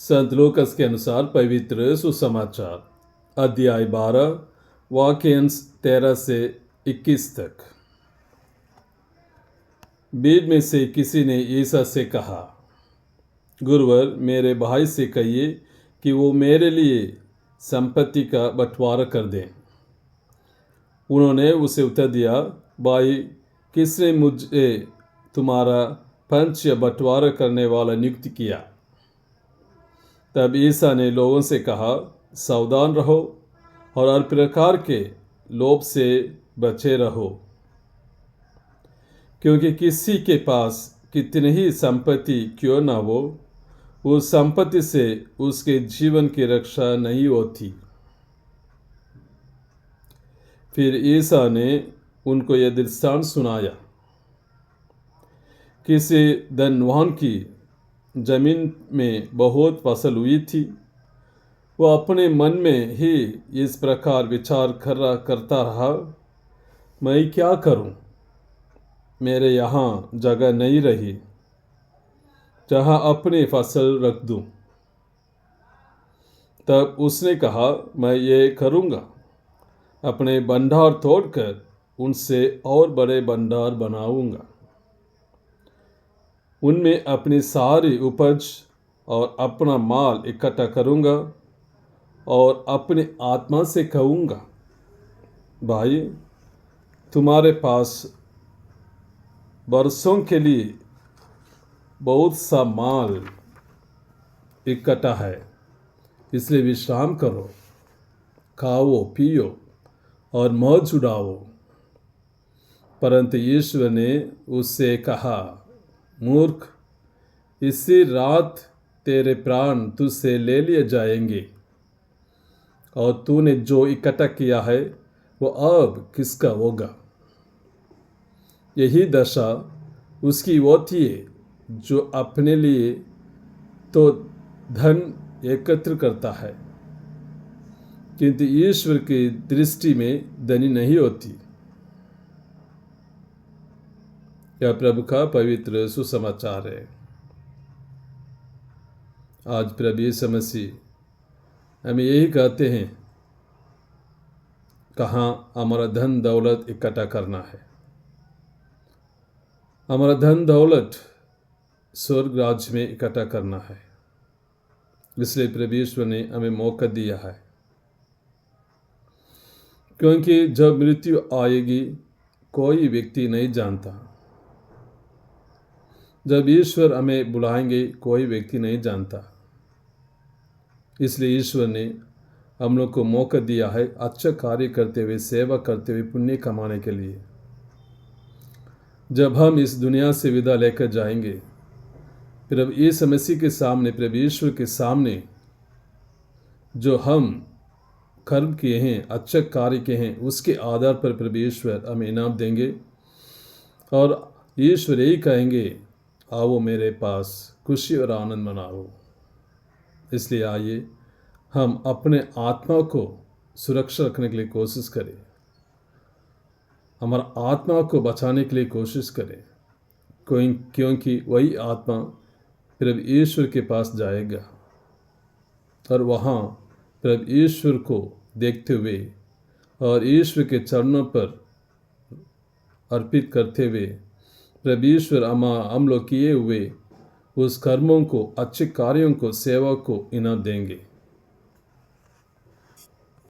संत लूकस के अनुसार पवित्र सुसमाचार अध्याय 12 वाक्य 13 से 21 तक। भीड़ में से किसी ने ईसा से कहा, गुरुवर, मेरे भाई से कहिए कि वो मेरे लिए संपत्ति का बंटवारा कर दें। उन्होंने उसे उत्तर दिया, भाई, किसने मुझे तुम्हारा पंच या बंटवारा करने वाला नियुक्त किया? तब ईसा ने लोगों से कहा, सावधान रहो और हर प्रकार के लोभ से बचे रहो, क्योंकि किसी के पास कितनी ही संपत्ति क्यों न हो, उस संपत्ति से उसके जीवन की रक्षा नहीं होती। फिर ईसा ने उनको यह दृष्टांत सुनाया। किसी धनवान की जमीन में बहुत फसल हुई थी। वह अपने मन में ही इस प्रकार विचार करता रहा, मैं क्या करूं? मेरे यहाँ जगह नहीं रही जहाँ अपनी फसल रख दूं। तब उसने कहा, मैं ये करूँगा, अपने भंडार तोड़कर उनसे और बड़े भंडार बनाऊंगा। उनमें अपनी सारी उपज और अपना माल इकट्ठा करूंगा और अपनी आत्मा से कहूँगा, भाई, तुम्हारे पास बरसों के लिए बहुत सा माल इकट्ठा है, इसलिए विश्राम करो, खाओ पियो और मौज उड़ाओ। परंतु ईश्वर ने उससे कहा, मूर्ख, इसी रात तेरे प्राण तुझसे ले लिए जाएंगे, और तूने जो इकट्ठा किया है वो अब किसका होगा? यही दशा उसकी होती है जो अपने लिए तो धन एकत्र करता है, किंतु ईश्वर की दृष्टि में धनी नहीं होती। यह प्रभु का पवित्र सुसमाचार है। आज प्रभु यीशु मसीह हमें यही कहते हैं, कहाँ हमारा धन दौलत इकट्ठा करना है। हमारा धन दौलत स्वर्ग राज्य में इकट्ठा करना है। इसलिए प्रभु ईश्वर ने हमें मौका दिया है, क्योंकि जब मृत्यु आएगी कोई व्यक्ति नहीं जानता। जब ईश्वर हमें बुलाएंगे कोई व्यक्ति नहीं जानता। इसलिए ईश्वर ने हम लोग को मौका दिया है अच्छा कार्य करते हुए, सेवा करते हुए पुण्य कमाने के लिए। जब हम इस दुनिया से विदा लेकर जाएंगे, प्रभु यीशु मसीह के सामने, प्रभु ईश्वर के सामने जो हम कर्म किए हैं, अच्छे कार्य किए हैं, उसके आधार पर प्रभु ईश्वर हमें इनाम देंगे और ईश्वर यही कहेंगे, आओ मेरे पास, खुशी और आनंद मनाओ। इसलिए आइए हम अपने आत्मा को सुरक्षा रखने के लिए कोशिश करें, हमारा आत्मा को बचाने के लिए कोशिश करें, क्योंकि वही आत्मा प्रभु ईश्वर के पास जाएगा और वहाँ प्रभु ईश्वर को देखते हुए और ईश्वर के चरणों पर अर्पित करते हुए प्रभु ईश्वर हम लोग किए हुए उस कर्मों को, अच्छे कार्यों को, सेवा को इनाम देंगे।